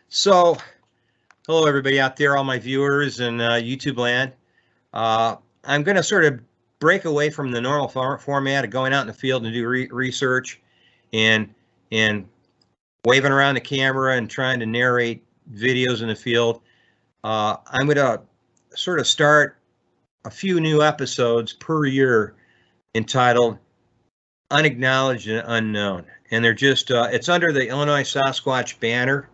So, hello everybody out there, all my viewers in YouTube land. I'm going to sort of break away from the normal format of going out in the field and do research and and waving around the camera and trying to narrate videos in the field. I'm going to sort of start a few new episodes per year entitled Unacknowledged and Unknown. And they're just, it's under the Illinois Sasquatch banner.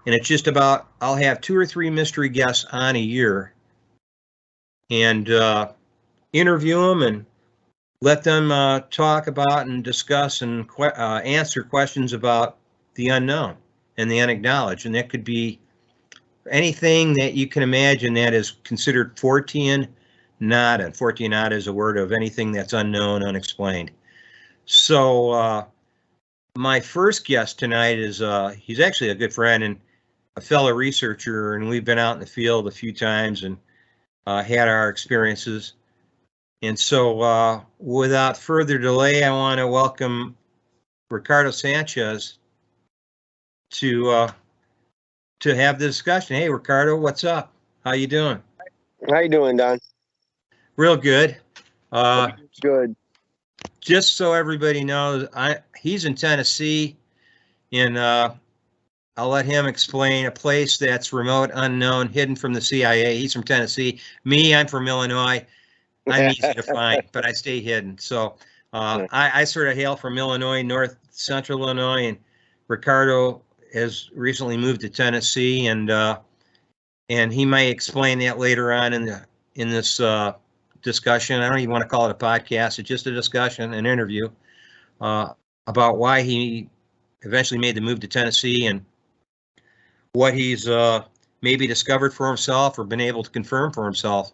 And it's just about, I'll have 2 or 3 mystery guests on a year and interview them and let them talk about and discuss and answer questions about the unknown and the unacknowledged. And that could be anything that you can imagine that is considered Fortean nada. Fortean nada is a word of anything that's unknown, unexplained. So my first guest tonight is, he's actually a good friend and a fellow researcher, and we've been out in the field a few times and had our experiences. And so without further delay, I want to welcome Ricardo Sanchez to have this discussion. Hey, Ricardo, what's up? How you doing? How you doing, Don? Real good. Good. Just so everybody knows, he's in Tennessee, and I'll let him explain a place that's remote, unknown, hidden from the CIA. He's from Tennessee. Me, I'm from Illinois. I'm easy to find, but I stay hidden. So I sort of hail from Illinois, north central Illinois, and Ricardo has recently moved to Tennessee, and he might explain that later on in this discussion. I don't even want to call it a podcast. It's just a discussion, an interview about why he eventually made the move to Tennessee and what he's maybe discovered for himself or been able to confirm for himself.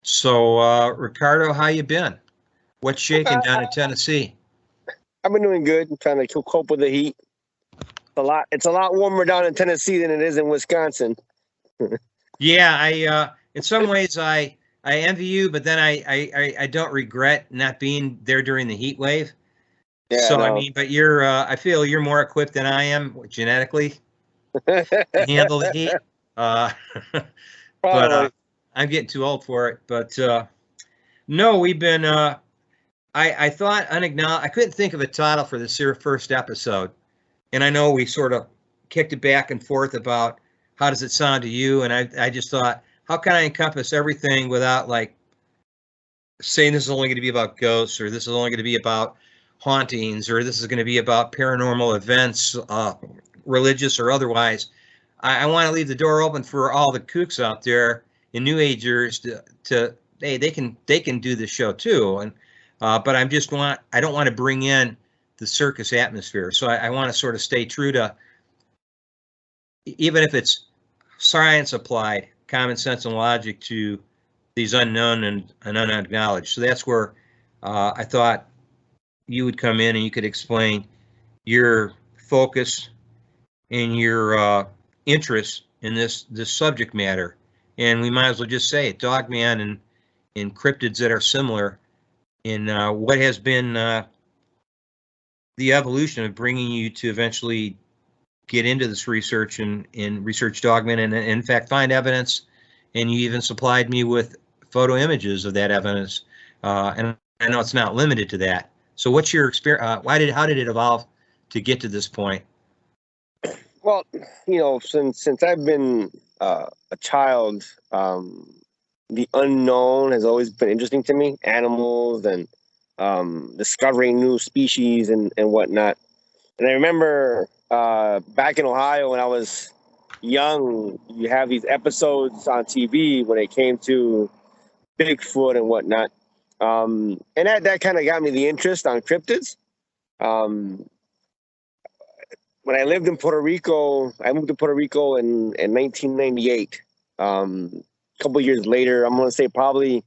So, Ricardo, how you been? What's shaking down in Tennessee? I've been doing good. I'm trying to cope with the heat. It's a lot warmer down in Tennessee than it is in Wisconsin. Yeah, in some ways I envy you, but then I don't regret not being there during the heat wave. Yeah, so no. I mean, but I feel you're more equipped than I am genetically to handle the heat. But I'm getting too old for it. But no, we've been. I thought unacknowledged. I couldn't think of a title for this first episode, and I know we sort of kicked it back and forth about how does it sound to you, and I just thought, how can I encompass everything without like saying this is only going to be about ghosts, or this is only going to be about hauntings, or this is going to be about paranormal events, religious or otherwise. I want to leave the door open for all the kooks out there and New Agers to hey, they can do the show too. And but I don't want to bring in the circus atmosphere. So I want to sort of stay true to, even if it's science applied, common sense and logic to these unknown and unacknowledged. So that's where I thought you would come in and you could explain your focus and your interest in this subject matter. And we might as well just say it, Dogman and cryptids that are similar in what has been the evolution of bringing you to eventually get into this research and research Dogman and in fact find evidence. And you even supplied me with photo images of that evidence. And I know it's not limited to that. So what's your experience? How did it evolve to get to this point? Well, since I've been a child, the unknown has always been interesting to me. Animals and discovering new species and whatnot. And I remember back in Ohio when I was young, you have these episodes on TV when it came to Bigfoot and whatnot. And that kind of got me the interest on cryptids. When I lived in Puerto Rico, I moved to Puerto Rico in 1998. A couple of years later, I'm going to say probably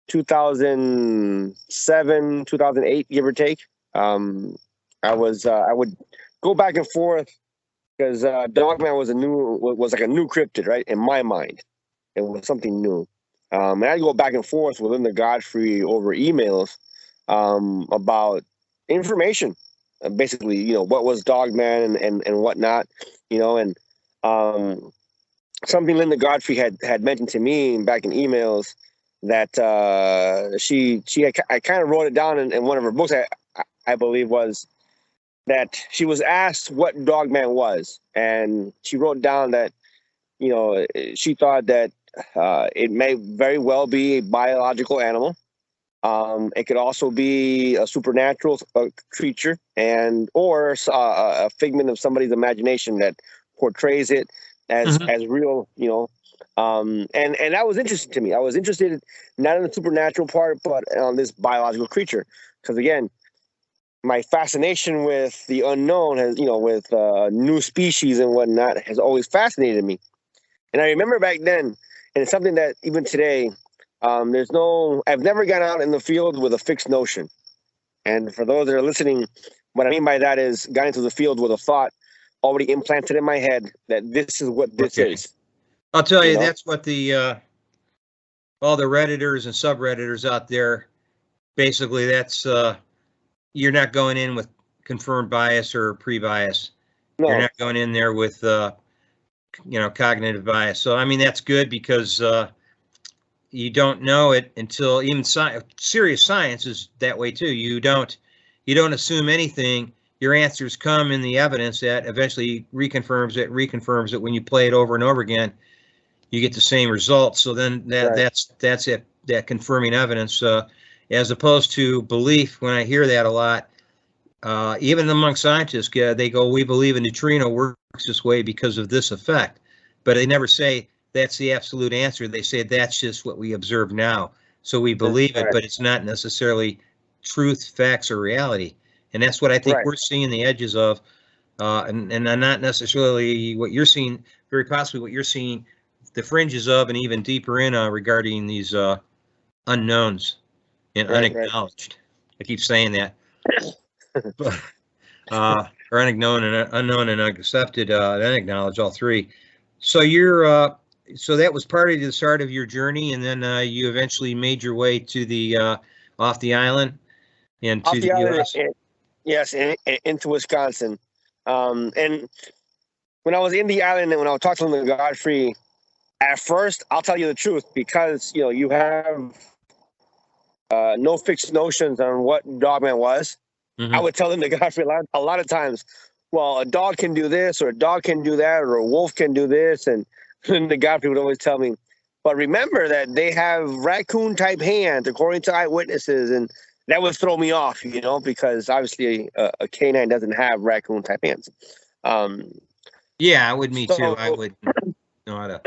2007, 2008, give or take. I would go back and forth because Dogman was like a new cryptid, right? In my mind, it was something new. And I'd go back and forth with Linda Godfrey over emails about information. Basically, what was Dogman and whatnot, and something Linda Godfrey had mentioned to me back in emails that I kind of wrote it down in one of her books. I believe was that she was asked what Dogman was, and she wrote down that she thought that it may very well be a biological animal. It could also be a supernatural creature, or a figment of somebody's imagination that portrays it as real. And that was interesting to me. I was interested not in the supernatural part, but on this biological creature, because again, my fascination with the unknown has, with new species and whatnot, has always fascinated me. And I remember back then, and it's something that even today, I've never gone out in the field with a fixed notion. And for those that are listening, what I mean by that is got into the field with a thought already implanted in my head that this is what this is. I'll tell you, that's what all the Redditors and subredditors out there, basically that's, you're not going in with confirmed bias or pre-bias. No. You're not going in there with, cognitive bias. So, I mean, that's good because you don't know it until even serious science is that way too. You don't assume anything. Your answers come in the evidence that eventually reconfirms it. When you play it over and over again, you get the same results. So then that's it, that confirming evidence. As opposed to belief, when I hear that a lot, even among scientists, they go, we believe a neutrino works this way because of this effect. But they never say that's the absolute answer. They say that's just what we observe now. So we believe it, but it's not necessarily truth, facts, or reality. And that's what I think we're seeing the edges of, and not necessarily what you're seeing, very possibly what you're seeing the fringes of, and even deeper in regarding these unknowns. And unacknowledged. I keep saying that. Or unknown and unaccepted, and unacknowledged, all three. So so that was part of the start of your journey, and then you eventually made your way to the off the island and to the U.S. Yes, into Wisconsin. And when I was in the island and when I was talking to Godfrey, at first, I'll tell you the truth, because you have no fixed notions on what Dogman was. I would tell them to Godfrey a lot of times, well, a dog can do this, or a dog can do that, or a wolf can do this. And then the Godfrey would always tell me, but remember that they have raccoon type hands, according to eyewitnesses. And that would throw me off, because obviously a canine doesn't have raccoon type hands. Yeah, me too. I would know how to.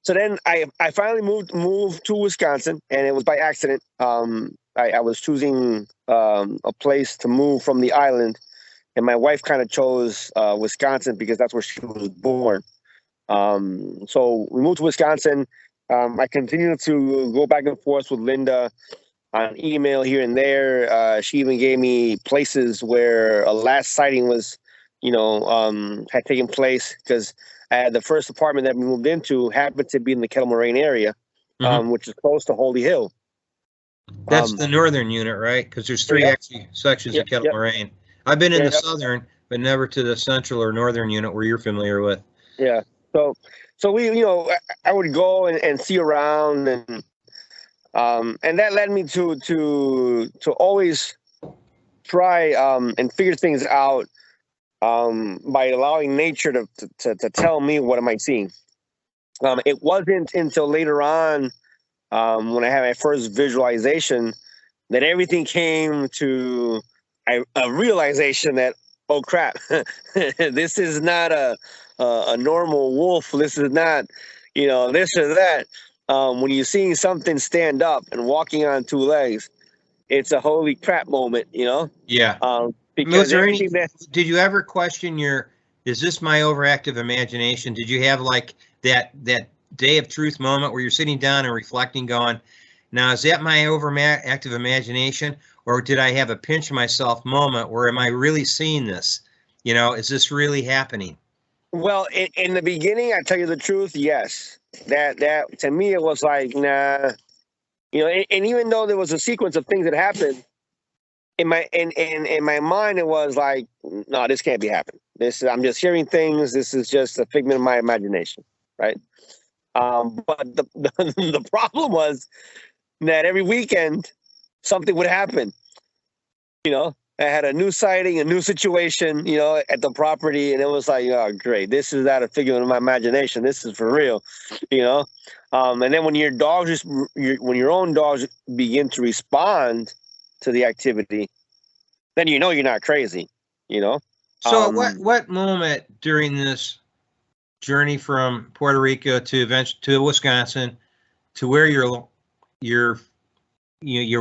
So then I finally moved to Wisconsin, and it was by accident. I was choosing a place to move from the island, and my wife kind of chose Wisconsin because that's where she was born. So we moved to Wisconsin. I continued to go back and forth with Linda on email here and there. She even gave me places where a last sighting was, had taken place, because the first apartment that we moved into happened to be in the Kettle Moraine area, which is close to Holy Hill. That's the northern unit, right? Because there's three actually sections of Kettle Moraine. I've been in the southern, but never to the central or northern unit where you're familiar with. Yeah. So we, I would go and see around, and that led me to always try and figure things out by allowing nature to tell me what am I seeing. It wasn't until later on, when I had my first visualization, that everything came to a realization that, oh crap, this is not a normal wolf. This is not, this or that. When you're seeing something stand up and walking on two legs, it's a holy crap moment, Yeah. Because did you ever question is this my overactive imagination? Did you have like that day of truth moment where you're sitting down and reflecting, going, now, is that my overactive imagination, or did I have a pinch myself moment where am I really seeing this? Is this really happening? Well, in the beginning, I tell you the truth, yes. That to me, it was like, nah. And even though there was a sequence of things that happened, in my mind, it was like, no, this can't be happening. I'm just hearing things. This is just a figment of my imagination, right? But the problem was that every weekend something would happen. I had a new sighting, a new situation, at the property, and it was like, oh, great, this is not a figment of my imagination. This is for real, And then when when your own dogs begin to respond to the activity, then you're not crazy, So what moment during this journey from Puerto Rico to Wisconsin, to where your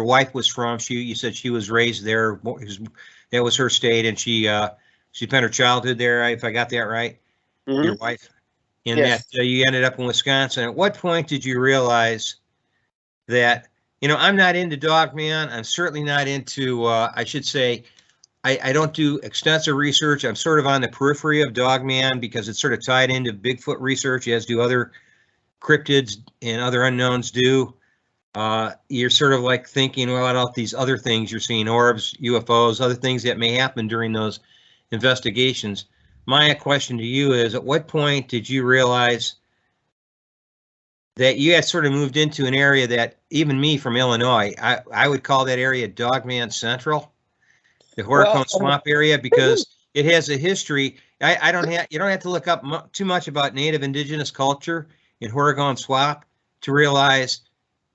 wife was from? You said she was raised there. That was her state, and she spent her childhood there. If I got that right, your wife, and yes. that you ended up in Wisconsin. At what point did you realize that I'm not into Dogman? I'm certainly not into. I should say, I don't do extensive research. I'm sort of on the periphery of Dogman because it's sort of tied into Bigfoot research, as do other cryptids and other unknowns do. You're sort of like thinking about these other things you're seeing, orbs, UFOs, other things that may happen during those investigations. My question to you is, at what point did you realize that you had sort of moved into an area that even me from Illinois, I would call that area Dogman Central, the Horicon Swamp area, because it has a history. You don't have to look up too much about native indigenous culture in Horicon Swamp to realize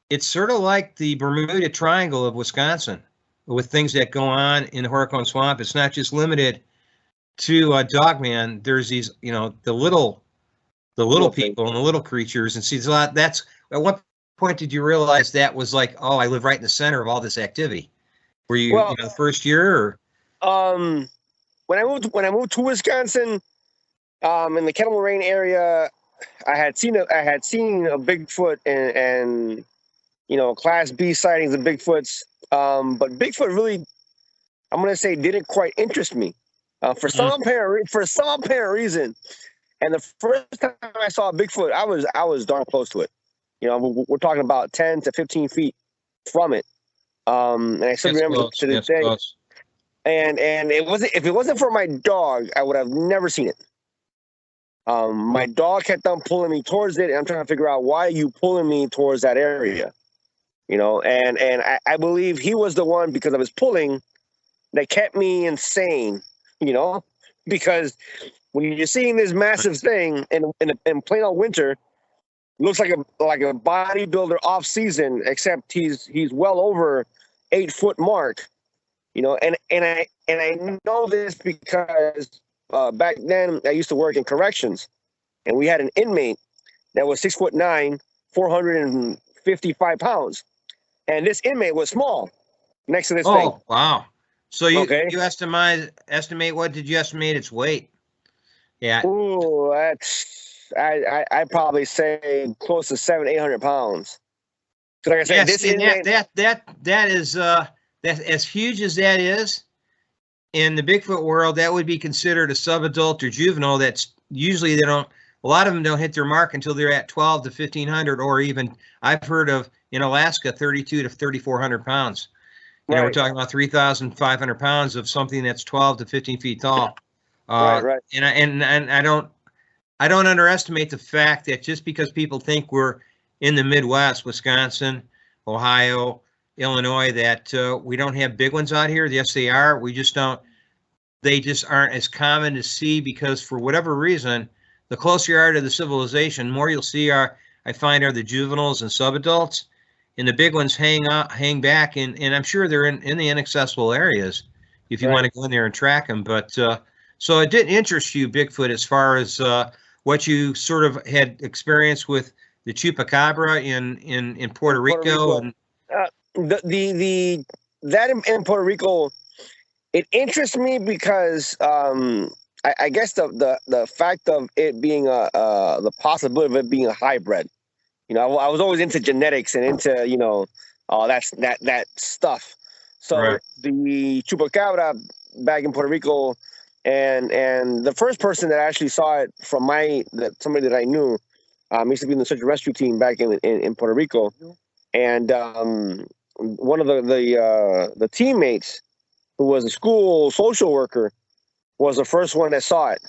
it's sort of like the Bermuda Triangle of Wisconsin with things that go on in the Horicon Swamp. It's not just limited to Dogman. There's these, the little people and the little creatures, and see a lot. That's at what point did you realize that was like, oh, I live right in the center of all this activity? Were you, the first year, or? When I moved to Wisconsin, in the Kettle Moraine area, I had seen a Bigfoot and Class B sightings of Bigfoots. But Bigfoot really, I'm gonna say, didn't quite interest me for some apparent reason. And the first time I saw a Bigfoot, I was darn close to it. We're talking about 10 to 15 feet from it. And I still remember to this day. Close. And if it wasn't for my dog, I would have never seen it. My dog kept on pulling me towards it, and I'm trying to figure out, why are you pulling me towards that area? And I believe he was the one, because of his pulling, that kept me insane. Because when you're seeing this massive thing in plain old winter, looks like a bodybuilder off season, except he's well over 8 foot mark. And I know this because back then I used to work in corrections, and we had an inmate that was 6'9", 455 pounds, and this inmate was small next to this thing. Oh, wow! So you estimate, what did you estimate its weight? Yeah. Ooh, that's I probably say close to 700-800 pounds. So like I said, this inmate, that is that, as huge as that is, in the Bigfoot world, that would be considered a subadult or juvenile. That's usually a lot of them don't hit their mark until they're at 12 to 1,500, or even, I've heard of in Alaska, 32 to 3,400 pounds. We're talking about 3,500 pounds of something that's 12 to 15 feet tall. Right. And I don't underestimate the fact that just because people think we're in the Midwest, Wisconsin, Ohio, Illinois, that we don't have big ones out here. Yes, they are. We just don't. They just aren't as common to see, because for whatever reason, the closer you are to the civilization, more you'll see I find are the juveniles and subadults, and the big ones hang back, and I'm sure they're in the inaccessible areas if you want to go in there and track them. But so it didn't interest you, Bigfoot, as far as what you sort of had experienced with the chupacabra in Puerto Rico. And that in Puerto Rico, it interests me because I guess the fact of it being the possibility of it being a hybrid. I was always into genetics and into that stuff. So the chupacabra back in Puerto Rico, and the first person that actually saw it from somebody that I knew, used to be in the search and rescue team back in Puerto Rico, and one of the teammates, who was a school social worker, was the first one that saw it.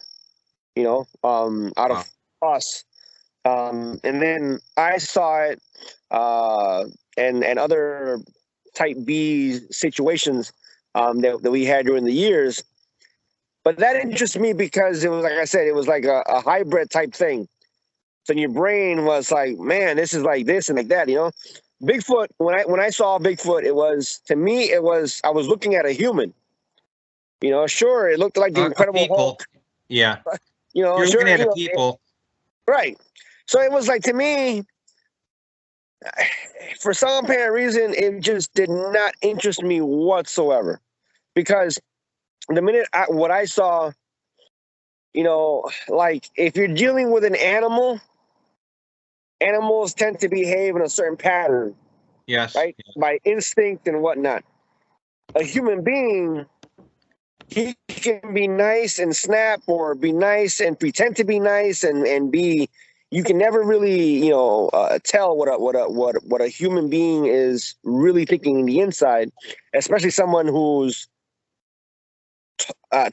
Out Wow. of us. And then I saw it, and other type B situations that we had during the years. But that interests me because it was, like I said, it was like a hybrid type thing. So your brain was like, man, this is like this and like that, Bigfoot, when I saw Bigfoot, it was, to me, I was looking at a human. Sure, it looked like the A Incredible people. Hulk. Yeah. You're looking Sure, at a people. right. So it was like, to me, for some apparent reason, it just did not interest me whatsoever. Because the minute what I saw, like if you're dealing with an animal, animals tend to behave in a certain pattern, Yes. right? By instinct and whatnot. A human being, he can be nice and snap, or be nice and pretend to be nice, and be. You can never really, tell what a human being is really thinking in the inside, especially someone who's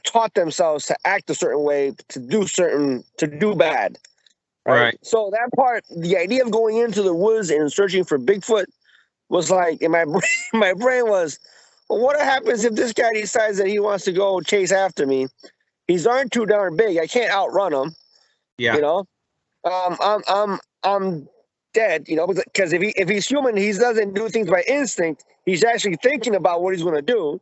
taught themselves to act a certain way, to do bad. Right. So that part, the idea of going into the woods and searching for Bigfoot was like, in my brain, my brain was, well, what happens if this guy decides that he wants to go chase after me? He's aren't too darn big. I can't outrun him. Yeah. I'm dead. Because if he's human, he doesn't do things by instinct. He's actually thinking about what he's going to do.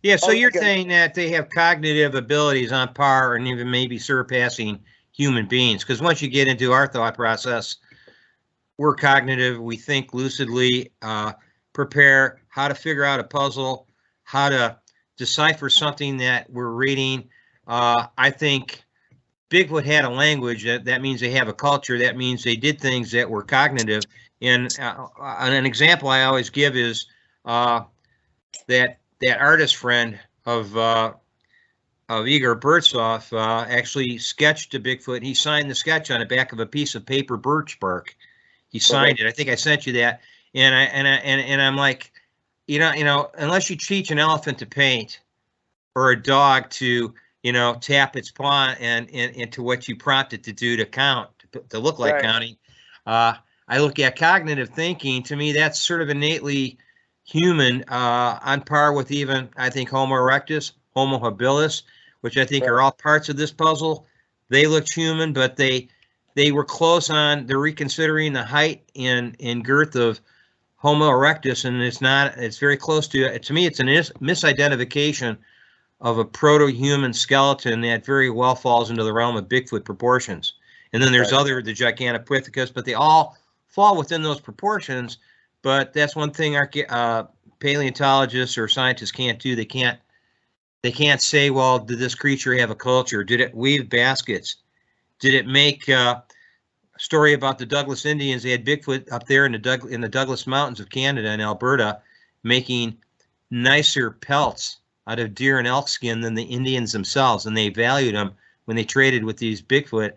Yeah. So you're saying that they have cognitive abilities on par, and even maybe surpassing human beings? Because once you get into our thought process, we're cognitive. We think lucidly, prepare how to figure out a puzzle, how to decipher something that we're reading. I think Bigfoot had a language. That means they have a culture. That means they did things that were cognitive. And an example I always give is that artist friend of Igor Burtsoff actually sketched a Bigfoot. He signed the sketch on the back of a piece of paper birch bark. He signed it. I think I sent you that. And I'm like, unless you teach an elephant to paint, or a dog to, tap its paw and into what you prompt it to do to count, to look like counting. I look at cognitive thinking. To me, that's sort of innately human, on par with even, I think, Homo erectus, Homo habilis, which I think are all parts of this puzzle. They looked human, but they were close on. They're reconsidering the height and girth of Homo erectus, and it's very close to me, it's a misidentification of a proto-human skeleton that very well falls into the realm of Bigfoot proportions. And then there's the Gigantopithecus, but they all fall within those proportions. But that's one thing our paleontologists or scientists can't do. They can't say, well, did this creature have a culture? Did it weave baskets? Did it make a story about the Douglas Indians? They had Bigfoot up there in the Douglas Mountains of Canada and Alberta, making nicer pelts out of deer and elk skin than the Indians themselves, and they valued them when they traded with these Bigfoot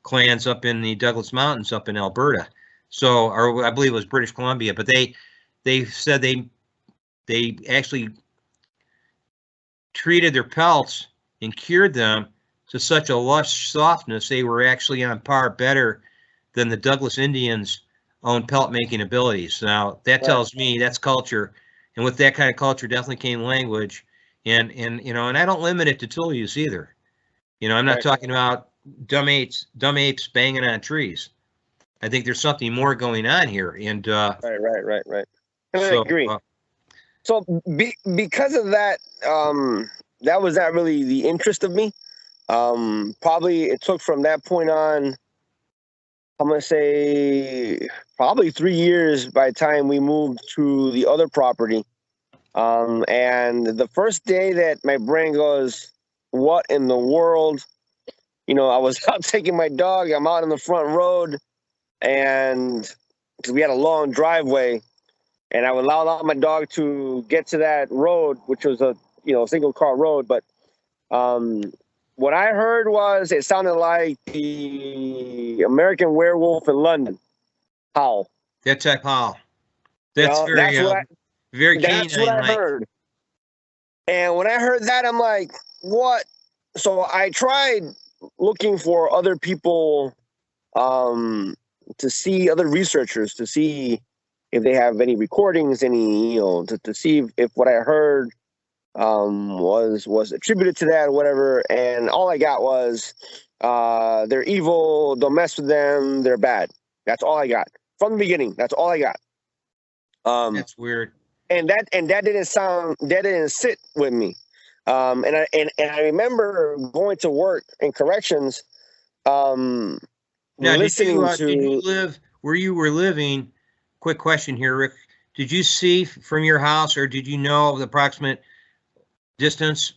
clans up in the Douglas Mountains up in Alberta. So, or I believe it was British Columbia, but they said they actually treated their pelts and cured them to such a lush softness, they were actually on par, better than the Douglas Indians' own pelt making abilities. Now that tells me that's culture, and with that kind of culture definitely came language. And I don't limit it to tool use either. I'm not talking about dumb apes banging on trees. I think there's something more going on here. And right. And I agree. So because of that, that was not really the interest of me. Probably it took from that point on, I'm going to say probably 3 years by the time we moved to the other property. And the first day that my brain goes, what in the world? I was out taking my dog. I'm out on the front road, and because we had a long driveway, and I would allow my dog to get to that road, which was a single car road. But what I heard was, it sounded like the American Werewolf in London howl. That type howl. That's very canine. That's what I heard. And when I heard that, I'm like, what so I tried looking for other people, to see other researchers, to see if they have any recordings, any, to see if what I heard was attributed to that or whatever. And all I got was, they're evil, don't mess with them, they're bad. That's all I got from the beginning. That's all I got. That's weird. And that didn't sit with me. And I remember going to work in corrections, Now, listening did you live where you were living? Quick question here, Rick. Did you see from your house, or did you know the approximate distance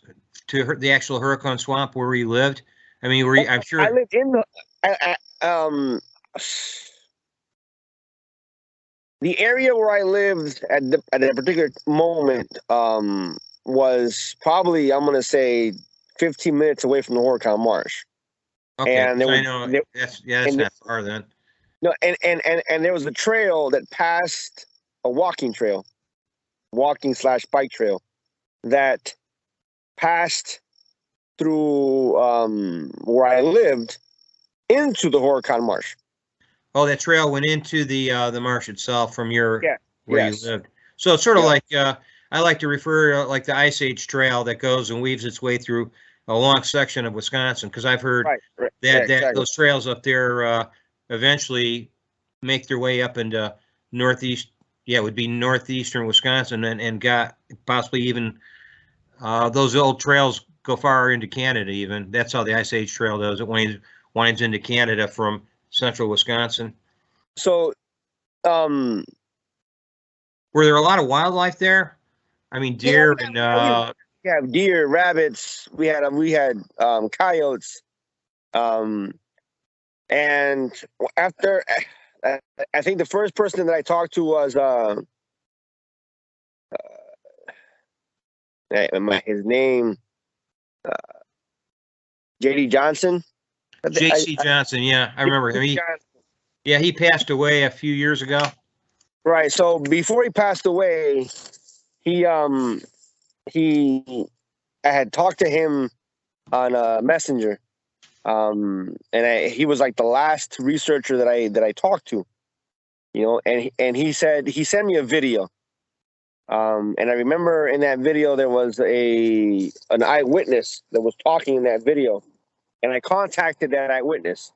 to the actual Huracan Swamp where you lived? I mean, I'm sure. I lived in the area where I lived at a particular moment, was probably, I'm going to say, 15 minutes away from the Huracan Marsh. Okay, and I know that's not far then. No, and there was a trail that passed, a walking / bike trail that passed through where I lived into the Huracan Marsh. Oh, that trail went into the marsh itself from where yes. you lived. So it's sort of like, I like to refer like the Ice Age Trail that goes and weaves its way through a long section of Wisconsin, because I've heard that exactly. those trails up there eventually make their way up into northeast. Yeah, it would be northeastern Wisconsin, and got possibly even those old trails go far into Canada. Even that's how the Ice Age Trail does. It winds into Canada from central Wisconsin. So, were there a lot of wildlife there? I mean, deer and we have deer, rabbits. We had coyotes, and after, I think the first person that I talked to was his name, J.D. Johnson. J.C. Johnson, yeah, I remember him. He passed away a few years ago. Right. So before he passed away, I had talked to him on Messenger, and he was like the last researcher that I talked to, and he said he sent me a video, and I remember in that video there was an eyewitness that was talking in that video, and I contacted that eyewitness.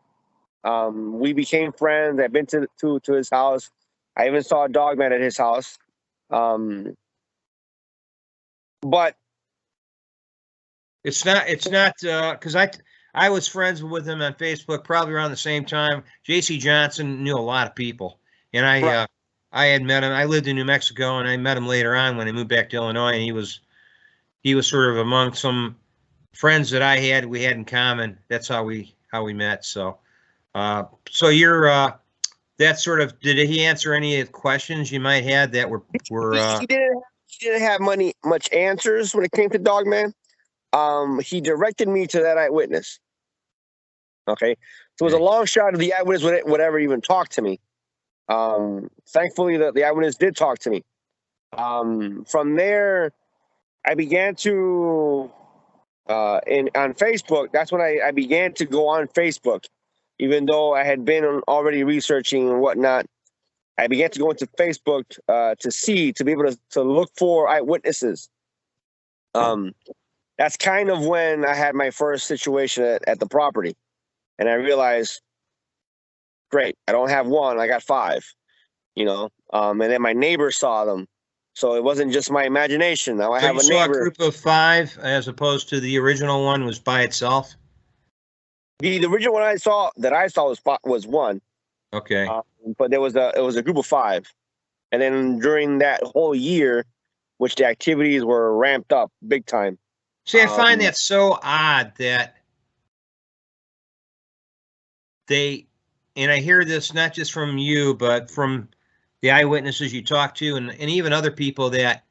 We became friends. I've been to his house. I even saw a Dogman at his house. But it's not because I was friends with him on Facebook probably around the same time. J.C. Johnson knew a lot of people, and I had met him. I lived in New Mexico, and I met him later on when I moved back to Illinois, and he was sort of among some friends that we had in common. That's how we met. So you're that sort of, did he answer any of the questions you might have that were he didn't have much answers when it came to Dogman. He directed me to that eyewitness. Okay, so it was a long shot of the eyewitness would ever even talk to me. Thankfully, the eyewitness did talk to me. From there, I began to on Facebook. That's when I began to go on Facebook, even though I had been already researching and whatnot. I began to go into Facebook to be able to look for eyewitnesses. That's kind of when I had my first situation at the property, and I realized, great, I don't have one, I got 5, and then my neighbor saw them, so it wasn't just my imagination. Now I have a neighbor. A group of 5 as opposed to the original one was by itself. The original one I saw was one. Okay. But it was a group of 5, and then during that whole year, which the activities were ramped up big time. See, I find that so odd that and I hear this not just from you, but from the eyewitnesses you talk to, and even other people that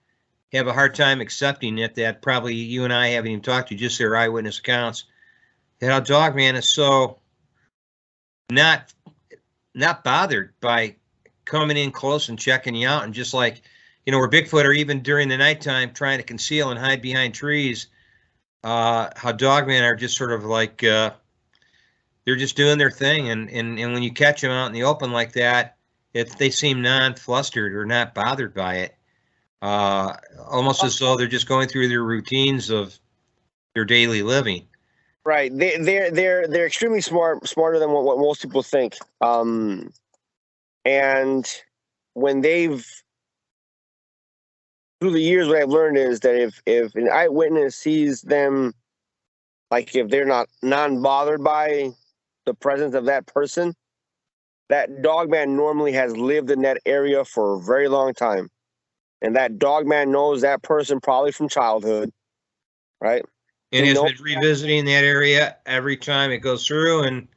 have a hard time accepting it, that probably you and I haven't even talked to, just their eyewitness accounts, that how Dogman is so not bothered by coming in close and checking you out, and just like, where Bigfoot are even during the nighttime trying to conceal and hide behind trees, how dogmen are just sort of like they're just doing their thing, and when you catch them out in the open like that, they seem non-flustered or not bothered by it, almost as though they're just going through their routines of their daily living. Right. They're extremely smarter than what most people think. And when through the years, what I've learned is that if an eyewitness sees them, like if they're not non-bothered by the presence of that person, that dogman normally has lived in that area for a very long time. And that dogman knows that person probably from childhood, right? And has been revisiting that area every time it goes through, and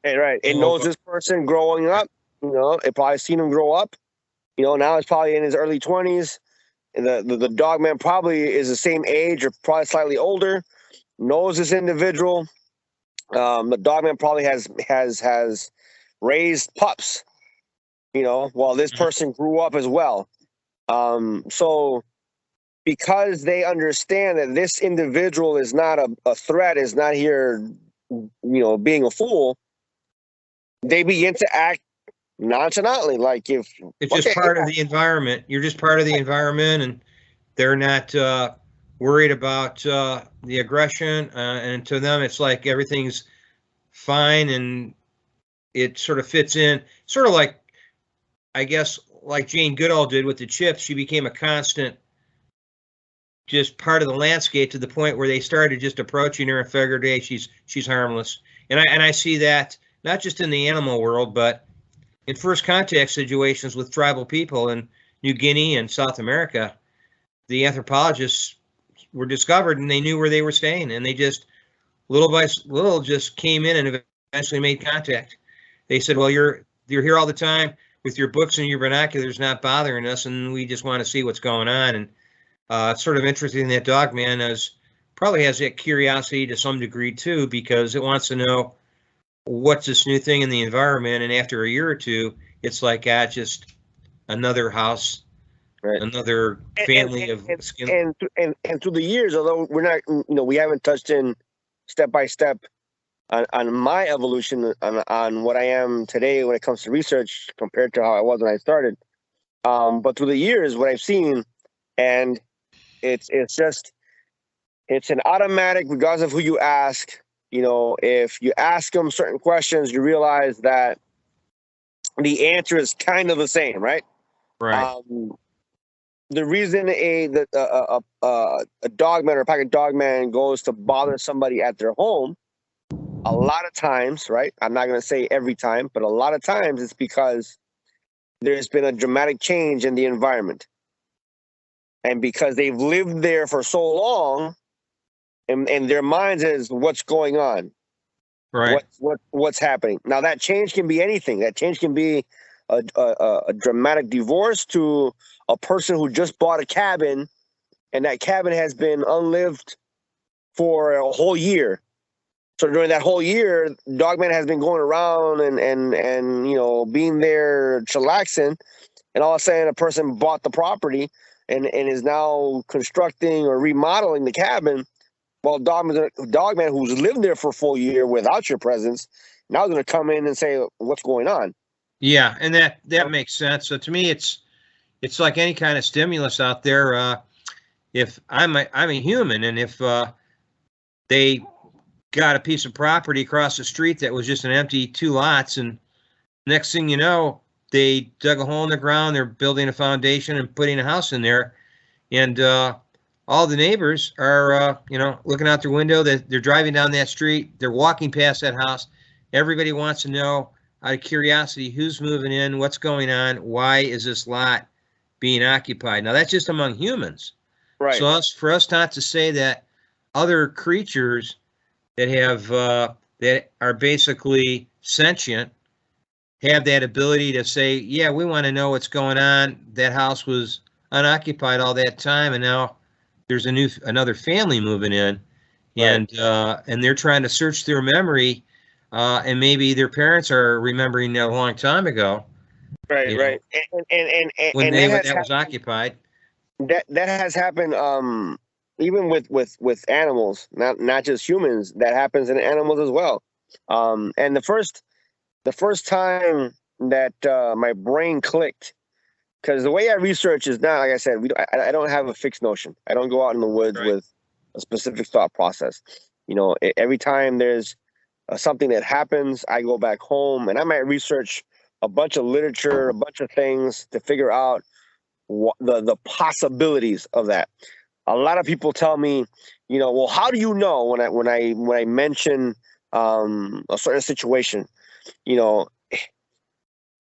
right, it knows this person growing up. It probably seen him grow up. Now it's probably in his early 20s, and the dogman probably is the same age or probably slightly older. Knows this individual. The dogman probably has raised pups, while this person grew up as well. So because they understand that this individual is not a threat, is not here, being a fool, they begin to act nonchalantly, like if it's just part of the environment. You're just part of the environment, and they're not worried about the aggression. And to them, it's like everything's fine, and it sort of fits in. Sort of like, I guess, like Jane Goodall did with the chips. She became a constant, just part of the landscape, to the point where they started just approaching her and figured, hey, she's harmless. And I see that not just in the animal world, but in first contact situations with tribal people in New Guinea and South America. The anthropologists were discovered, and they knew where they were staying, and they just little by little just came in and eventually made contact. They said, well, you're here all the time with your books and your binoculars, not bothering us, and we just want to see what's going on. And it's sort of interesting that Dogman probably has that curiosity to some degree too, because it wants to know what's this new thing in the environment. And after a year or two, it's like just another house, right, another family of skin. And through the years, although we're not, we haven't touched in step by step on my evolution on what I am today when it comes to research compared to how I was when I started. But through the years, what I've seen, and it's an automatic, regardless of who you ask. If you ask them certain questions, you realize that the answer is kind of the same, right? Right. The reason a dogman or a pack of dogman goes to bother somebody at their home, a lot of times, right? I'm not going to say every time, but a lot of times it's because there's been a dramatic change in the environment. And because they've lived there for so long, and their minds is what's going on, right? What's happening. Now that change can be anything. That change can be a dramatic divorce to a person who just bought a cabin, and that cabin has been unlived for a whole year. So during that whole year, Dogman has been going around and being there chillaxing, and all of a sudden a person bought the property and is now constructing or remodeling the cabin. Well, Dogman, who's lived there for a full year without your presence, now going to come in and say, what's going on? Yeah, and that makes sense. So to me, it's like any kind of stimulus out there. If I'm a human, and if they got a piece of property across the street that was just an empty 2 lots, and next thing you know, they dug a hole in the ground, they're building a foundation and putting a house in there, and all the neighbors are, looking out their window. They're driving down that street. They're walking past that house. Everybody wants to know, out of curiosity, who's moving in, what's going on, why is this lot being occupied? Now, that's just among humans. Right. So for us not to say that other creatures that have that are basically sentient have that ability to say, yeah, we want to know what's going on. That house was unoccupied all that time, and now there's another family moving in, and right. And they're trying to search their memory, and maybe their parents are remembering that a long time ago. Right, right. And when that was occupied. That has happened even with animals, not just humans, that happens in animals as well. And the first time that my brain clicked, because the way I research is not, like I said, I don't have a fixed notion. I don't go out in the woods Right. with a specific thought process. You know, every time there's something that happens, I go back home and I might research a bunch of literature, a bunch of things to figure out what the possibilities of that. A lot of people tell me, you know, well, how do you know when I mention a certain situation? You know,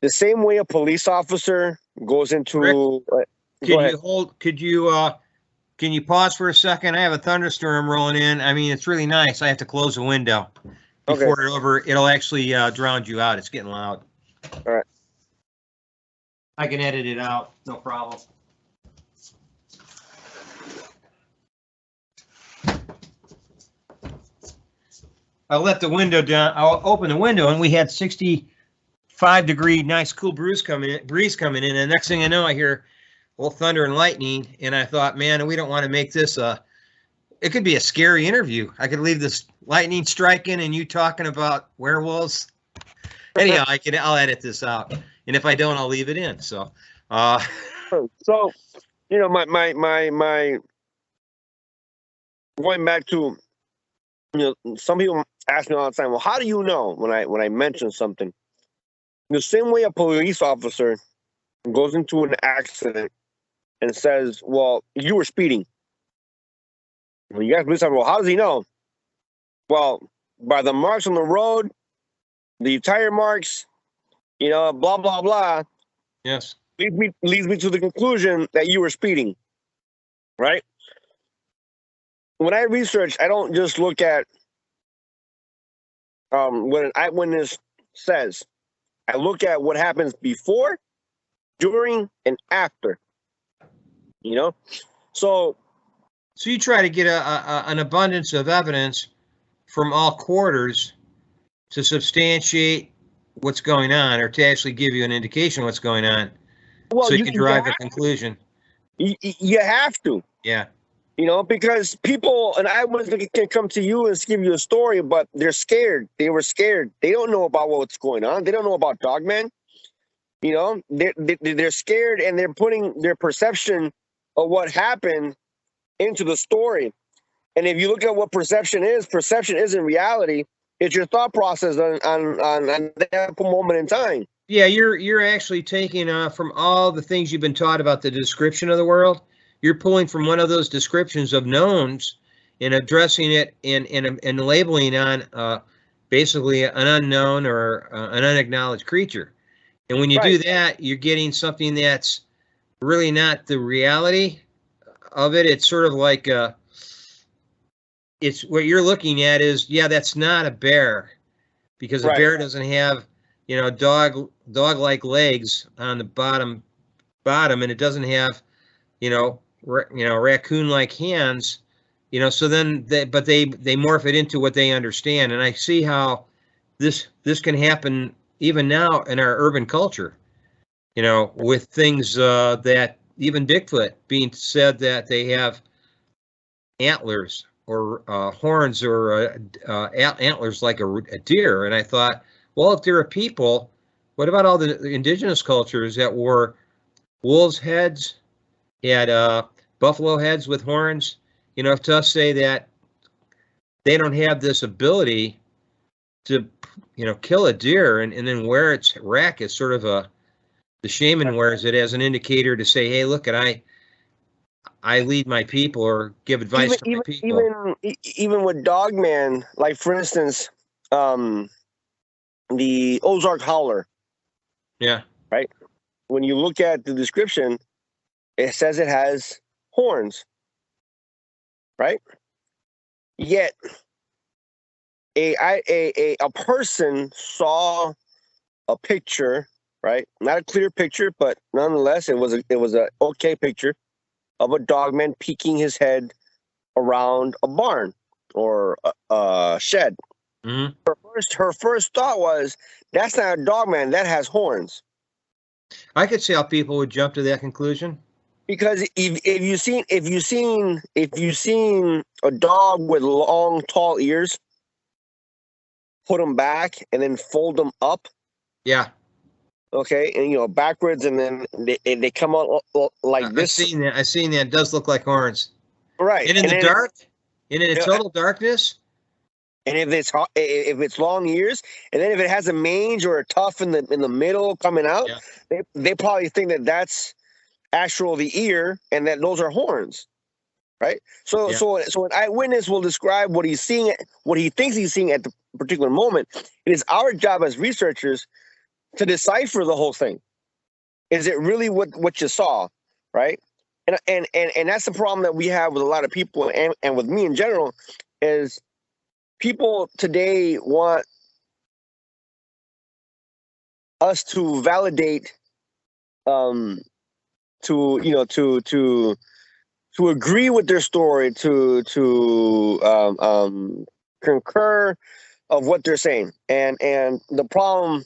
the same way a police officer goes into. Rick, Go ahead. Can you pause for a second? I have a thunderstorm rolling in. I mean, it's really nice. I have to close the window before it'll actually drown you out. It's getting loud. All right. I can edit it out, no problem. I'll let the window down. I'll open the window, and we had 65-degree, nice, cool breeze coming in. And the next thing I know, I hear little thunder and lightning, and I thought, man, we don't want to make this it could be a scary interview. I could leave this lightning striking and you talking about werewolves. Anyhow, I'll edit this out, and if I don't, I'll leave it in. So, so, you know, my going back to, you know, some people ask me all the time, well, how do you know when I mention something? The same way a police officer goes into an accident and says, well, you were speeding. When you ask police officer, well, how does he know? Well, by the marks on the road, the tire marks, you know, blah, blah, blah. yes. Leads me to the conclusion that you were speeding, right? When I research, I don't just look at what an eyewitness says. I look at what happens before, during, and after. You know, so you try to get an abundance of evidence from all quarters to substantiate what's going on, or to actually give you an indication of what's going on, well, so you can derive a conclusion. You have to. Yeah. You know, because people, an eyewitness can come to you and give you a story, but they're scared. They were scared. They don't know about what's going on. They don't know about Dogman. You know, they're scared, and they're putting their perception of what happened into the story. And if you look at what perception isn't reality. It's your thought process on that moment in time. Yeah, you're actually taking from all the things you've been taught about the description of the world. You're pulling from one of those descriptions of knowns and addressing it and labeling on basically an unknown or an unacknowledged creature. And when you do that, you're getting something that's really not the reality of it. It's sort of like it's what you're looking at is, yeah, that's not a bear, because a bear doesn't have, you know, dog-like legs on the bottom, and it doesn't have, you know, raccoon-like hands, you know. So then, they morph it into what they understand, and I see how this can happen even now in our urban culture, you know, with things that even Bigfoot being said that they have antlers or horns or antlers like a deer. And I thought, well, if there are people, what about all the indigenous cultures that wore wolves' heads, had buffalo heads with horns? You know, to us say that they don't have this ability to, you know, kill a deer and then wear its rack as sort of the shaman wears it as an indicator to say, hey, look, I lead my people or give advice to my people. Even with Dogman, like for instance, the Ozark Howler. Yeah. Right. When you look at the description, it says it has horns. Right. Yet a person saw a picture, right? Not a clear picture, but nonetheless, it was a okay picture of a dogman peeking his head around a barn or a shed. Mm-hmm. Her first thought was, that's not a dogman, that has horns. I could see how people would jump to that conclusion. Because if you seen a dog with long, tall ears, put them back and then fold them up. Yeah. Okay, and backwards, and then they come out like this. I've seen that. I've seen that. It does look like horns. Right. And in the dark, and in total darkness. And if it's long ears, and then if it has a mange or a tuft in the middle coming out, they probably think that that's actually the ear, and that those are horns, right? So an eyewitness will describe what he's seeing, what he thinks he's seeing at the particular moment. It is our job as researchers to decipher the whole thing. Is it really what you saw, right? And that's the problem that we have with a lot of people, and with me in general, is people today want us to validate, to agree with their story, to concur of what they're saying, and the problem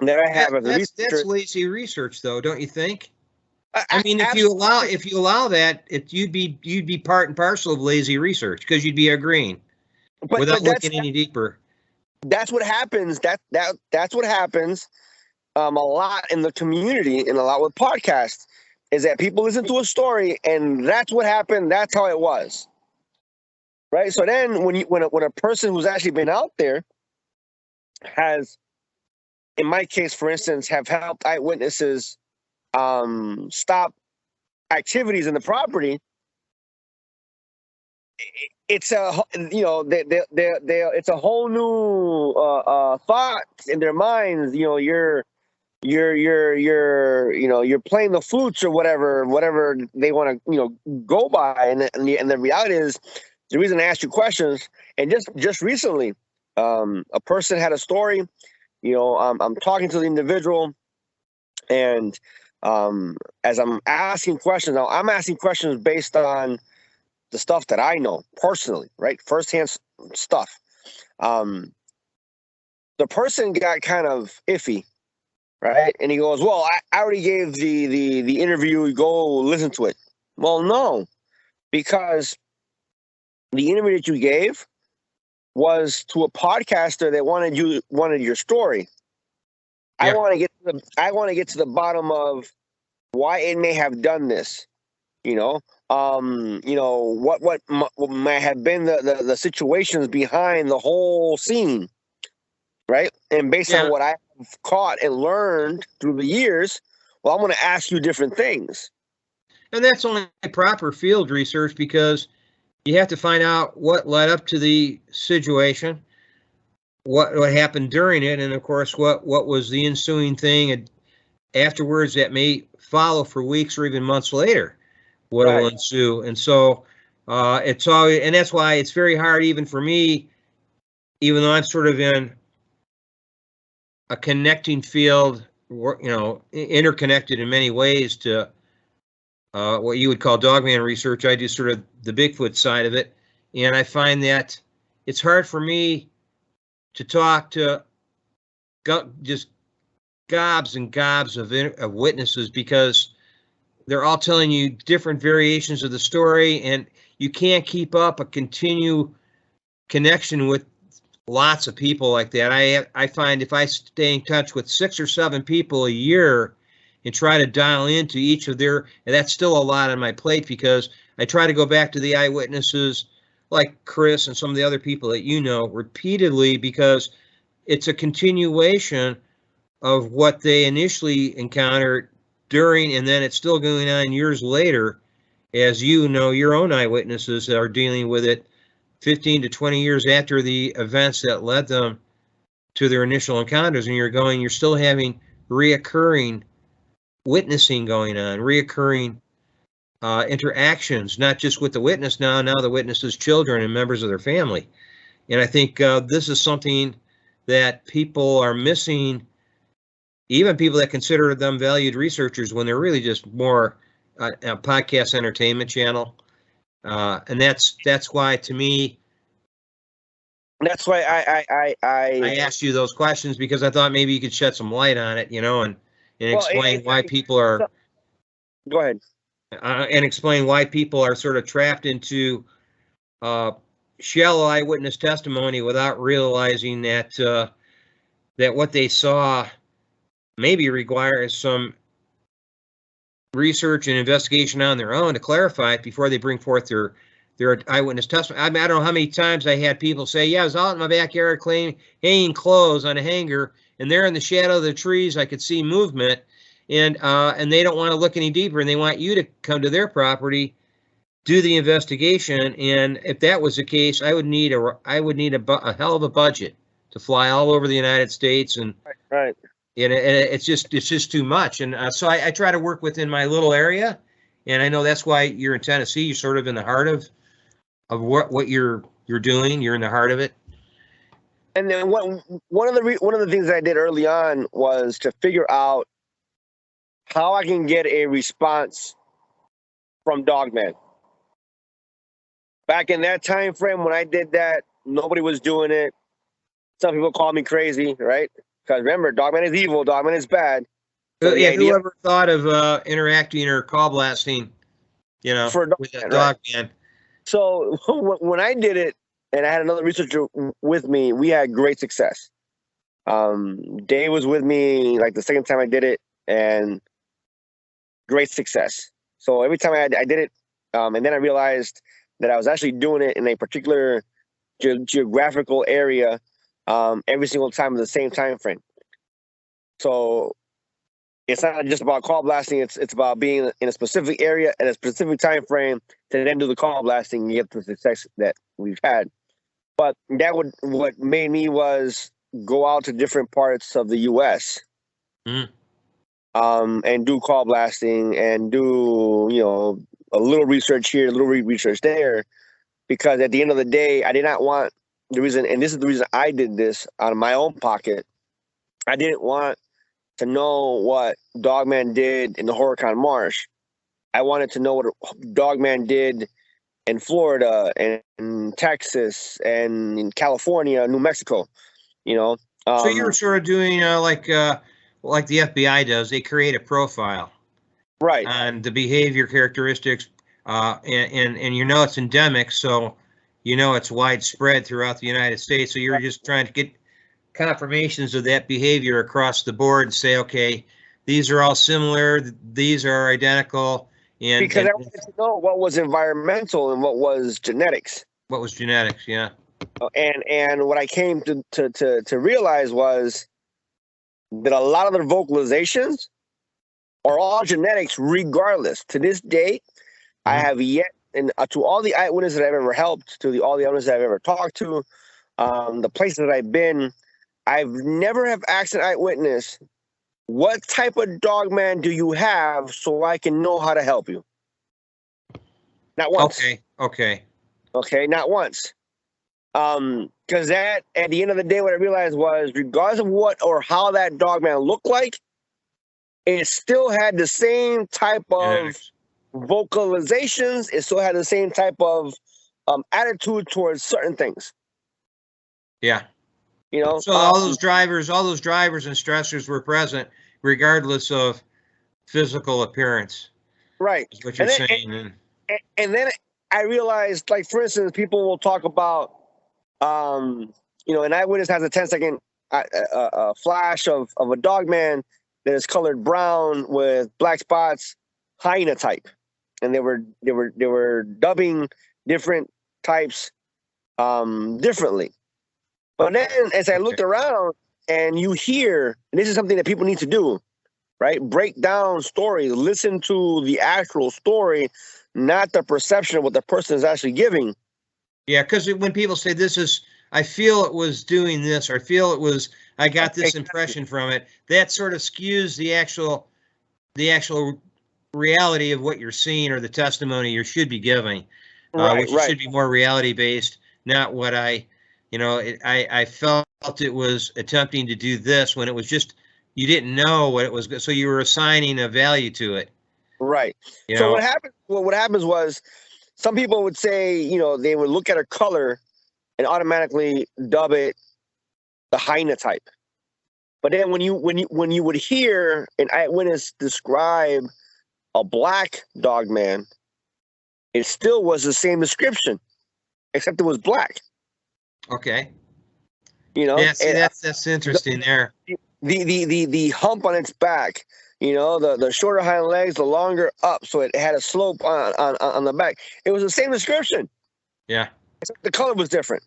that I have as a researcher, that's lazy research, though, don't you think? I mean, if you allow that, you'd be part and parcel of lazy research, because you'd be agreeing without looking any deeper. That's what happens. That's what happens a lot in the community, and a lot with podcasts, is that people listen to a story and that's what happened. That's how it was, right? So then when a person who's actually been out there has, in my case, for instance, have helped eyewitnesses stop activities in the property, it's a it's a whole new thought in their minds. You're playing the flutes or whatever they want to go by, and the reality is, the reason I asked you questions, and just recently, a person had a story. I'm talking to the individual, and as I'm asking questions, now I'm asking questions based on the stuff that I know personally, right? Firsthand stuff. The person got kind of iffy, right? And he goes, "Well, I already gave the interview. Go listen to it." Well, no, because the interview that you gave was to a podcaster that wanted your story. Yeah. I want to get to the bottom of why it may have done this. What might have been the situations behind the whole scene, right? And based on what I've caught and learned through the years, well, I'm going to ask you different things. And that's only proper field research, because you have to find out what led up to the situation, what happened during it, and of course what was the ensuing thing afterwards that may follow for weeks or even months later. What will ensue. And so it's always, and that's why it's very hard even for me, even though I'm sort of in a connecting field, interconnected in many ways to what you would call Dogman research. I do sort of the Bigfoot side of it, and I find that it's hard for me to talk to just gobs and gobs of witnesses, because they're all telling you different variations of the story, and you can't keep up a continued connection with lots of people like that. I find if I stay in touch with 6 or 7 people a year and try to dial into each of their, and that's still a lot on my plate, because I try to go back to the eyewitnesses like Chris and some of the other people that repeatedly, because it's a continuation of what they initially encountered during, and then it's still going on years later, as your own eyewitnesses are dealing with it 15 to 20 years after the events that led them to their initial encounters, and you're still having reoccurring witnessing going on, reoccurring interactions, not just with the witness now the witness's children and members of their family. And I think this is something that people are missing, even people that consider them valued researchers, when they're really just more a podcast entertainment channel. And that's why, to me, that's why I asked you those questions, because I thought maybe you could shed some light on it, and explain why people are. Go ahead. and explain why people are sort of trapped into shallow eyewitness testimony without realizing that that what they saw maybe requires some research and investigation on their own to clarify it before they bring forth their eyewitness testimony. I don't know how many times I had people say, "Yeah, I was out in my backyard hanging clothes on a hanger, and there in the shadow of the trees, I could see movement," and they don't want to look any deeper, and they want you to come to their property, do the investigation. And if that was the case, I would need a hell of a budget to fly all over the United States, and Right. and it's just too much. And so I try to work within my little area, and I know that's why you're in Tennessee. You're sort of in the heart of what you're doing. You're in the heart of it. And then one of the things that I did early on was to figure out how I can get a response from Dogman. Back in that time frame when I did that, nobody was doing it. Some people call me crazy, right? Because remember, Dogman is evil, Dogman is bad. So yeah, whoever thought of interacting or call blasting, with that Dogman? Right. So when I did it, and I had another researcher with me, we had great success. Dave was with me like the second time I did it, and great success. So every time I did it, and then I realized that I was actually doing it in a particular geographical area every single time in the same time frame. So it's not just about call blasting, it's about being in a specific area at a specific time frame to then do the call blasting and get the success that we've had. But what made me was go out to different parts of the US and do call blasting and do a little research here, a little research there, because at the end of the day, I did not want the reason, and this is the reason I did this out of my own pocket. I didn't want to know what Dogman did in the Horicon Marsh. I wanted to know what Dogman did in Florida and in Texas and in California, New Mexico. So you were sort of doing like the FBI does. They create a profile, right, on the behavior characteristics, and it's endemic, so it's widespread throughout the United States. So you're just trying to get confirmations of that behavior across the board and say, okay, these are all similar, these are identical. And because I wanted to know what was environmental and what was genetics. What was genetics, yeah. And what I came to realize was that a lot of their vocalizations are all genetics, regardless. To this day, I have yet, and to all the eyewitnesses that I've ever helped, to all the eyewitnesses that I've ever talked to, the places that I've been, I've never have asked an eyewitness, what type of Dogman do you have so I can know how to help you? Not once. Okay, not once. Because that, at the end of the day, what I realized was, regardless of what or how that Dogman looked like, it still had the same type of vocalizations. It still had the same type of attitude towards certain things. Yeah. So all those drivers and stressors were present, regardless of physical appearance. Right. Is what you're saying. And then I realized, like, for instance, people will talk about, an eyewitness has a 10-second flash of a Dogman that is colored brown with black spots, hyena type, and they were dubbing different types differently. But then, as I looked around, and you hear, and this is something that people need to do, right? Break down stories, listen to the actual story, not the perception of what the person is actually giving. Yeah, because when people say I feel it was doing this, or I got this impression from it, that sort of skews the actual reality of what you're seeing or the testimony you should be giving, which should be more reality based, not what I felt it was attempting to do this when it was just, you didn't know what it was, so you were assigning a value to it. Right. So what happens was, some people would say, they would look at a color and automatically dub it the hyena type. But then when you would hear an eyewitness describe a black Dogman, it still was the same description, except it was black. Okay. You know, Yeah, see, that's interesting there. The hump on its back, you know, the shorter hind legs, the longer up, so it had a slope on the back. It was the same description. Yeah. Except the color was different.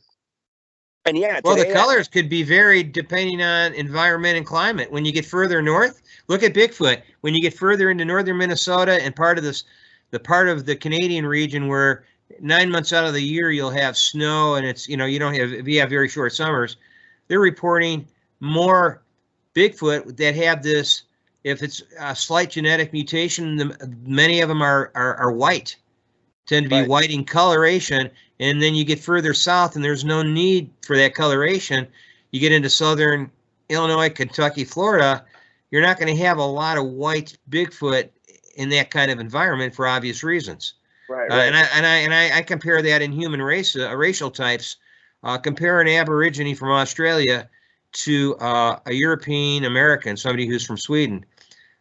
And yeah, Well, the colors could be varied depending on environment and climate. When you get further north, look at Bigfoot. When you get further into northern Minnesota and part of the part of the Canadian region where 9 months out of the year you'll have snow and it's, you know, if you have very short summers, they're reporting more Bigfoot that have this. If it's a slight genetic mutation, many of them are white, tend to be white in coloration. And then you get further south and there's no need for that coloration. You get into southern Illinois, Kentucky, Florida, you're not going to have a lot of white Bigfoot in that kind of environment for obvious reasons. Right. And I compare that in human racial types. Compare an Aborigine from Australia to a European American, somebody who's from Sweden.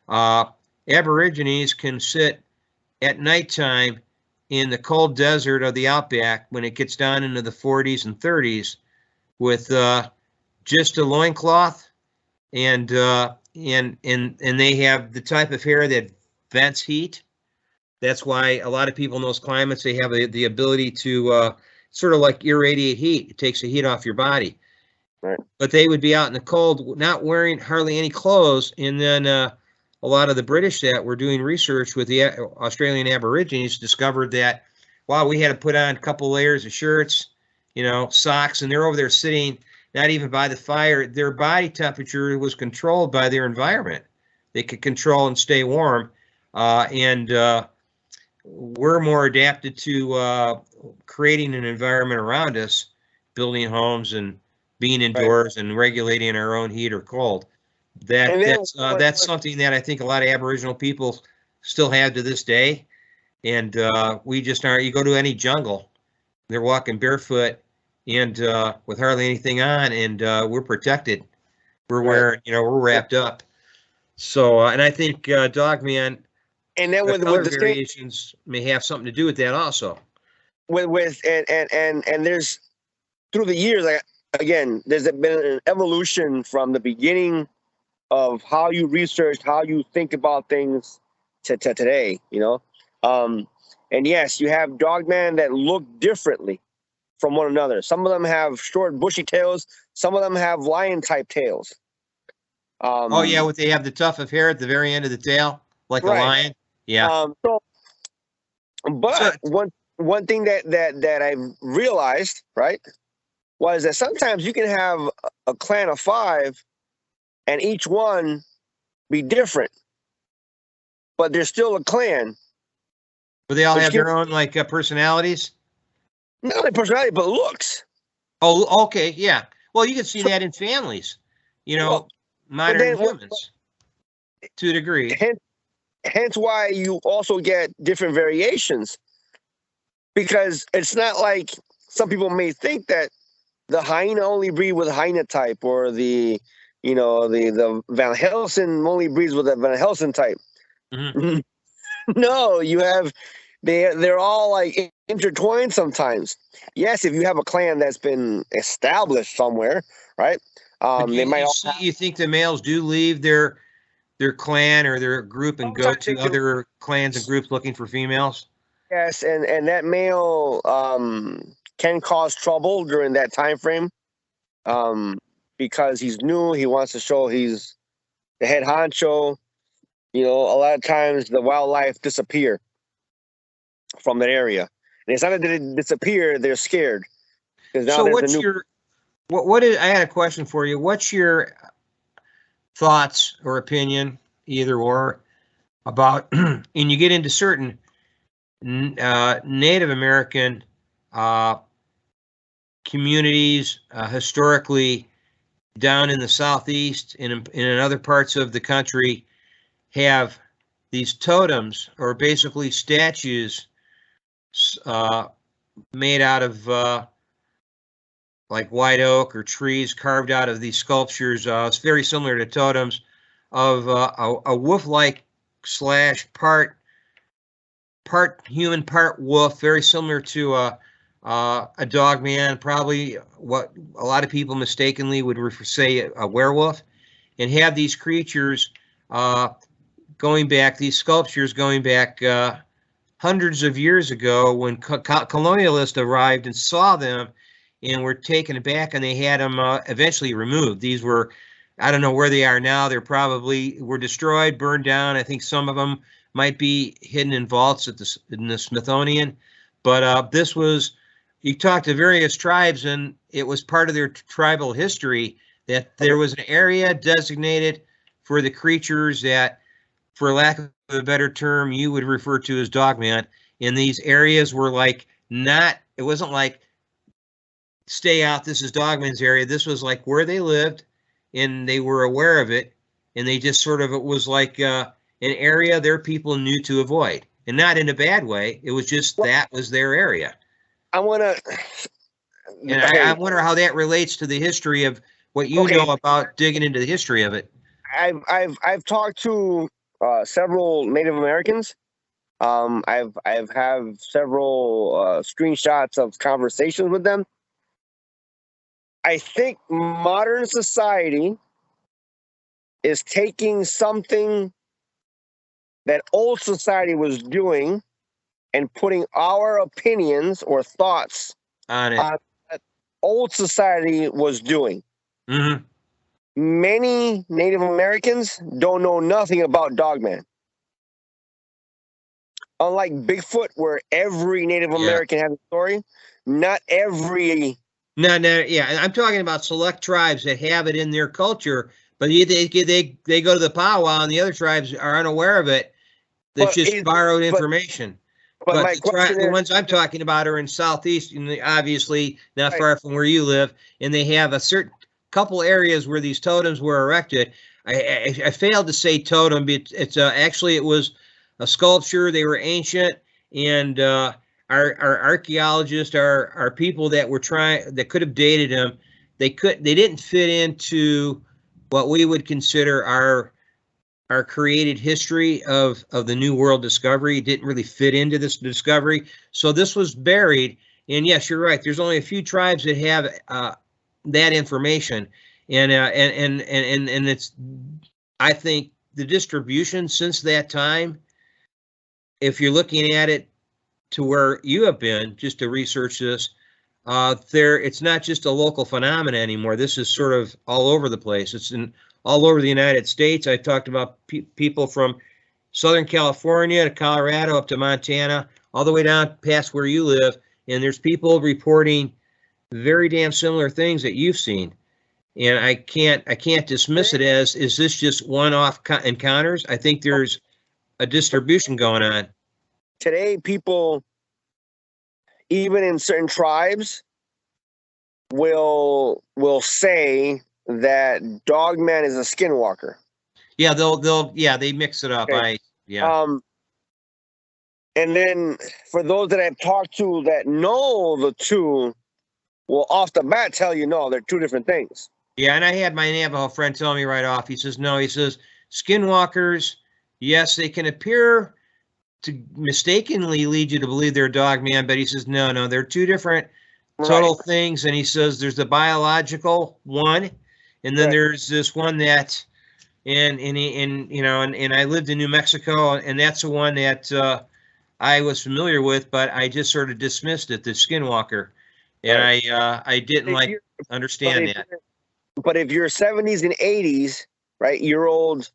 Aborigines can sit at nighttime in the cold desert of the outback when it gets down into the 40s and 30s with just a loincloth and they have the type of hair that vents heat. That's why a lot of people in those climates, they have the ability to sort of like irradiate heat. It takes the heat off your body. Right. But they would be out in the cold, not wearing hardly any clothes. And then a lot of the British that were doing research with the Australian Aborigines discovered that, wow, we had to put on a couple layers of shirts, you know, socks, and they're over there sitting, not even by the fire. Their body temperature was controlled by their environment. They could control and stay warm. We're more adapted to creating an environment around us, building homes and being indoors and regulating our own heat or cold. That's something that I think a lot of Aboriginal people still have to this day. And we just aren't. You go to any jungle, they're walking barefoot and with hardly anything on, and we're protected. We're wearing, you know, we're wrapped up. So, and I think Dogman, and then with color the variations may have something to do with that also. And there's through the years, like, again, there's been an evolution from the beginning of how you research, how you think about things to today, you know. And yes, you have Dogman that look differently from one another. Some of them have short, bushy tails. Some of them have lion-type tails. Oh yeah, they have the tuft of hair at the very end of the tail, like a lion. Yeah. One thing that I realized, right, was that sometimes you can have a clan of 5, and each one be different, but they're still a clan. But they all have their own like personalities. Not only personality, but looks. Oh, okay, yeah. Well, you can see that in families, you know, modern humans, to a degree. Hence why you also get different variations, because it's not like some people may think that the hyena only breed with hyena type, or the Van Helsing only breeds with a Van Helsing type. Mm-hmm. No, you have they're all like intertwined sometimes. Yes, if you have a clan that's been established somewhere, right? They might. You think the males do leave their clan or their group and go to other clans and groups looking for females? Yes, and that male can cause trouble during that time frame, because he's new. He wants to show he's the head honcho. You know, a lot of times the wildlife disappear from that area, and it's not that they disappear; they're scared. So, what's your I had a question for you. What's your thoughts or opinion, either or, about and you get into certain Native American communities historically down in the Southeast and in other parts of the country have these totems, or basically statues made out of like white oak or trees, carved out of these sculptures. It's very similar to totems of a wolf-like / part part human, part wolf, very similar to a dog man, probably what a lot of people mistakenly would say a werewolf, and have these creatures going back, these sculptures going back hundreds of years ago when colonialists arrived and saw them and were taken aback, and they had them eventually removed. These were, I don't know where they are now. They're probably were destroyed, burned down. I think some of them might be hidden in vaults at in the Smithsonian. But this was, you talked to various tribes, and it was part of their tribal history that there was an area designated for the creatures that, for lack of a better term, you would refer to as Dogman. And these areas were like not, it wasn't like stay out, this is Dogman's area. This was like where they lived, and they were aware of it. And they just sort of, it was like an area their people knew to avoid, and not in a bad way. It was just that was their area. I want to, and I wonder how that relates to the history of what you know about digging into the history of it. I've talked to several Native Americans. I've have several screenshots of conversations with them. I think modern society is taking something that old society was doing and putting our opinions or thoughts on it that old society was doing. Mm-hmm. Many Native Americans don't know nothing about Dogman. Unlike Bigfoot, where every Native American has a story, not every... No, yeah. I'm talking about select tribes that have it in their culture, but they go to the powwow, and the other tribes are unaware of it. That's just borrowed information. But the ones I'm talking about are in Southeast, and obviously not far from where you live, and they have a certain couple areas where these totems were erected. I failed to say totem. It's actually, it was a sculpture. They were ancient, and our archaeologists, our people that were that could have dated them, they didn't fit into what we would consider our created history of the New World discovery. It didn't really fit into this discovery, so this was buried. And yes, you're right. There's only a few tribes that have that information, and it's, I think the distribution since that time, if you're looking at it to where you have been just to research this, it's not just a local phenomenon anymore. This is sort of all over the place. It's in all over the United States. I talked about people from Southern California to Colorado up to Montana, all the way down past where you live, and there's people reporting very damn similar things that you've seen. And I can't dismiss it as, is this just one-off encounters? I think there's a distribution going on. Today, people, even in certain tribes, will say that Dogman is a skinwalker. Yeah, they mix it up. Okay. And then for those that I've talked to that know the two, will off the bat tell you, no, they're two different things. Yeah, and I had my Navajo friend tell me right off. He says, no, he says, skinwalkers, yes, they can appear to mistakenly lead you to believe they're a Dogman, but he says, no, they're two different total things. And he says there's the biological one, and then there's this one that, and I lived in New Mexico, and that's the one that I was familiar with, but I just sort of dismissed it, the skinwalker, and I didn't understand that. But if you're 70s and 80s, right, year old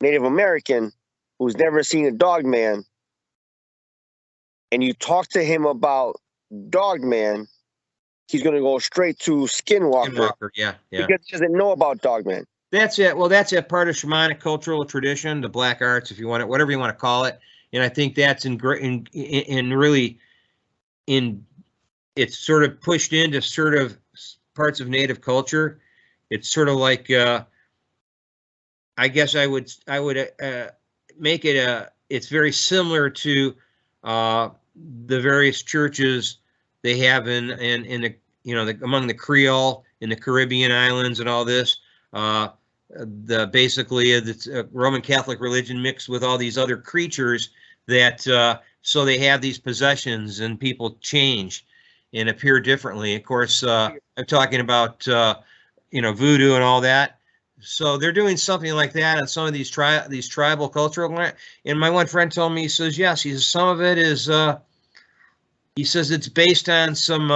Native American who's never seen a Dogman, and you talk to him about Dogman, he's going to go straight to Skinwalker. Yeah. Because he doesn't know about Dogman. That's it. Well, that's a part of shamanic cultural tradition, the black arts, if you want it, whatever you want to call it. And I think that's it's sort of pushed into sort of parts of Native culture. It's sort of like, I guess I would make it it's very similar to the various churches they have in the among the Creole in the Caribbean islands and all this. Basically the Roman Catholic religion mixed with all these other creatures that so they have these possessions, and people change and appear differently. Of course, I'm talking about voodoo and all that. So they're doing something like that on some of these tribal cultural. And my one friend told me, he says, yes, he says some of it is. He says it's based on some.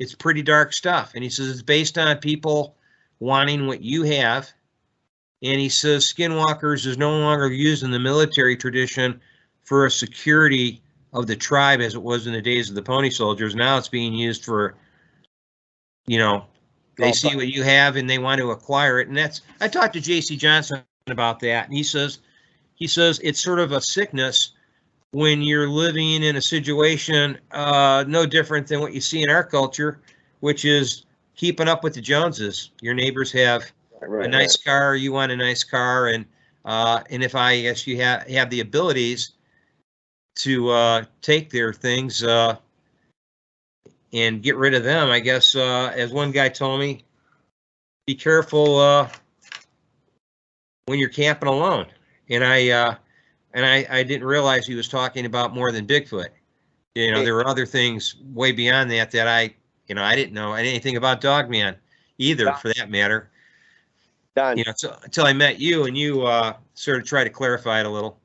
It's pretty dark stuff, and he says it's based on people wanting what you have. And he says skinwalkers is no longer used in the military tradition for a security of the tribe as it was in the days of the pony soldiers. Now it's being used for, they see what you have and they want to acquire it. And I talked to J.C. Johnson about that, and he says it's sort of a sickness when you're living in a situation no different than what you see in our culture, which is keeping up with the Joneses. Your neighbors have a nice car, you want a nice car, and if I guess you have the abilities to take their things and get rid of them, I guess as one guy told me, be careful when you're camping alone. And I didn't realize he was talking about more than Bigfoot. There were other things way beyond that I didn't know anything about Dogman either, for that matter. Don. Until I met you, and you sort of tried to clarify it a little.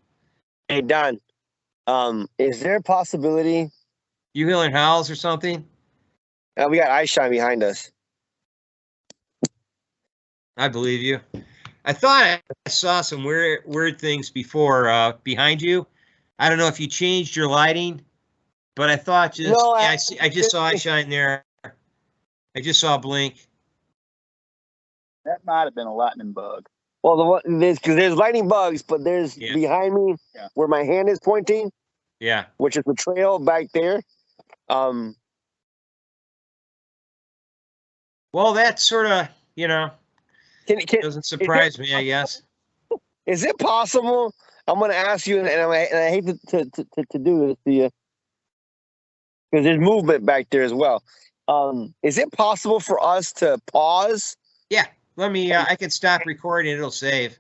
Hey, Don, is there a possibility? You hearing howls or something? We got eye shine behind us. I believe you. I thought I saw some weird things before behind you. I don't know if you changed your lighting, but I thought I just saw eye shine there. I just saw a blink. That might have been a lightning bug. Well, there's lightning bugs, but there's behind me where my hand is pointing. Yeah. Which is the trail back there. Well, that sort of, doesn't surprise me, I guess. Is it possible? I'm going to ask you, and I hate to do this to you, because there's movement back there as well. Is it possible for us to pause? Yeah. Let me, I can stop recording. It'll save.